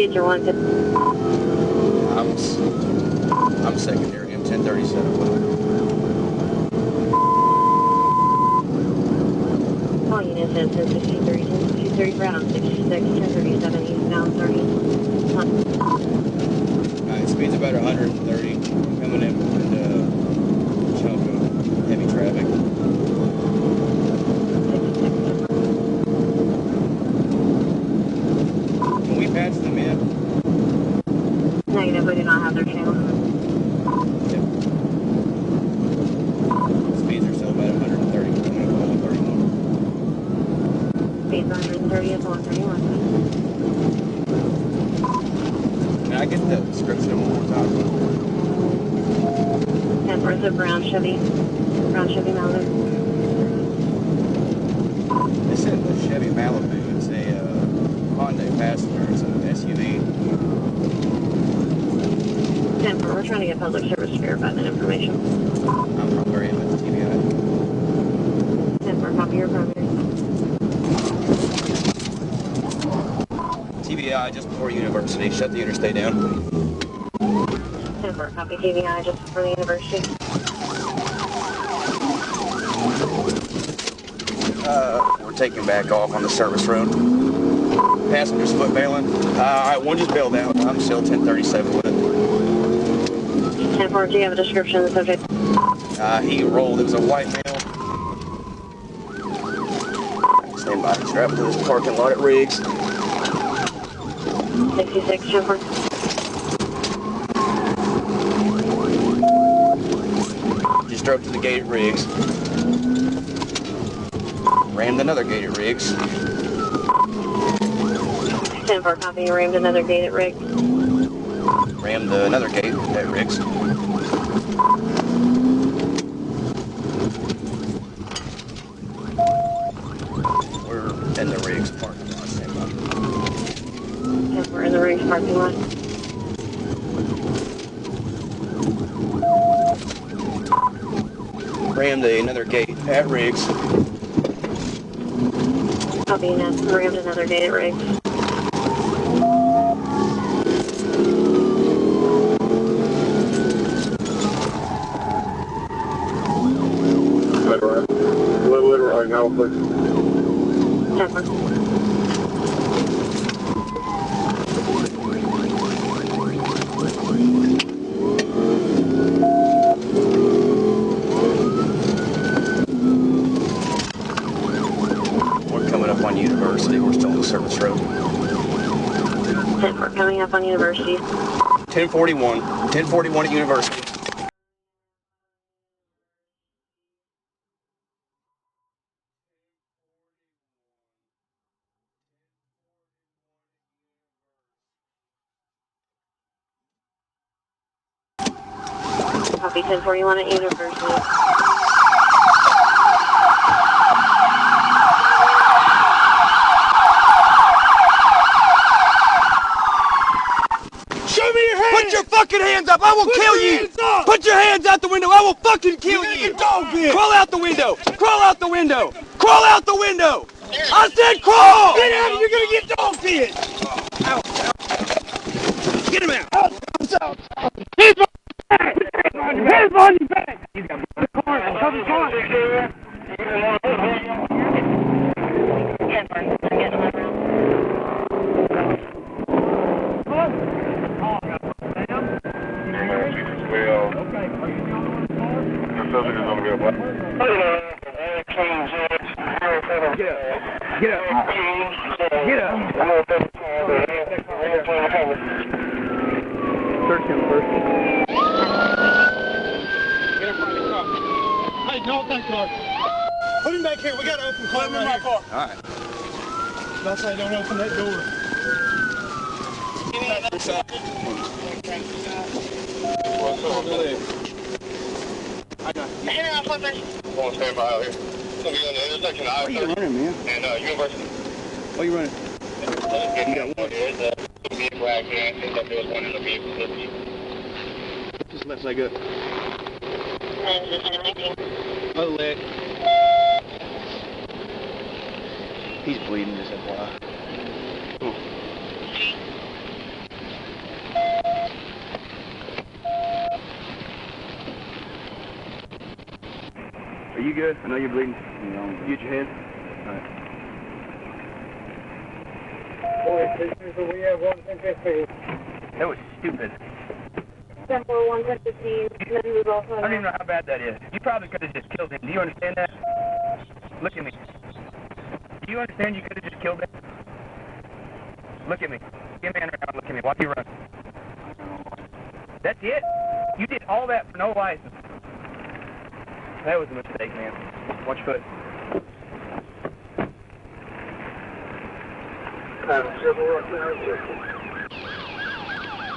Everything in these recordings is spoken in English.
speeds are 150. I'm secondary. I'm 1037. All units at 1063, 1063, ground 66, 1037, eastbound 30. Alright, speed's about 130. Coming in with a chunk of heavy traffic. Can we patch them in? Negative, we do not have their channel. Yep. Speeds are still about 130. Coming up on 131. Speeds 130 up 131. Can I get the description one more time? 10 Pursuit, brown Chevy Malibu. This isn't the Chevy Malibu. It's a Hyundai Passenger. It's an SUV. 10 we're trying to get public service to verify that information. I'm primary with the TBI. 10 copy your primary. TBI just before University. Shut the interstate down. 10 copy TBI just before the University. We're taking back off on the service road. Passengers foot bailing. Alright, one just bailed out. I'm still 1037 with it. 10-4, do you have a description of the subject? He rolled. It was a white male. Stand by. Strapped to this parking lot at Riggs. 66, 10-4. Just drove to the gate at Riggs. Rammed another gate at Riggs. 10-4, copy. You rammed another gate at Riggs. Rammed another gate at Riggs. We're in the Riggs parking lot. Stand by. 10-4 in the Riggs parking lot. Rammed another gate at Riggs. Copy, and rammed another gate at Riggs. Right now, please. 10-4. We're coming up on University. We're still on the service road. 10-4, coming up on University. 1041. 1041 at University. Copy, 1041 at University. Show me your hands! Put your fucking hands up! I will kill you! Put your hands out the window! I will fucking kill you! Crawl out the window! Crawl out the window! Crawl out the window! I said crawl! Get out! You're gonna get dog bit! Get him out! Hands on your back! He's got the car. Cover the car. 10-4, I'm getting my round. Get up. Get up. Search him first. Get him from the car. Hey, no, thank God. Put him back here. We got to open the car. Put him in my car. Alright. I say don't open that door. What's up? I got you. Won't stand by out here. Gonna be on the intersection of What are you running, man? and University. What are you running? You got one. There's a vehicle accident. I think that there was one in the vehicle. Just left leg up. Other leg. He's bleeding, just FYI. Are you good? I know you're bleeding. You get your head? Alright. Boys, we have 115. That was stupid. 10-4, 115. Then he was also. I don't even know how bad that is. You probably could have just killed him. Do you understand that? Look at me. Do you understand you could have just killed him? Look at me. Get a man around. Look at me. Watch you run. That's it? You did all that for no license. That was a mistake, man. Watch your foot.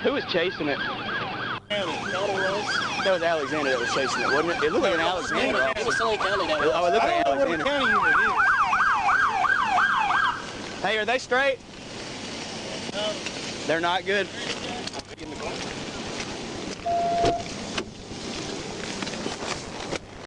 Who was chasing it? That was Alexander that was chasing it, wasn't it? It looked like an Alexander. It was Sully County that Oh, it looked like Alexander. County unit is. Hey, are they straight? They're not good.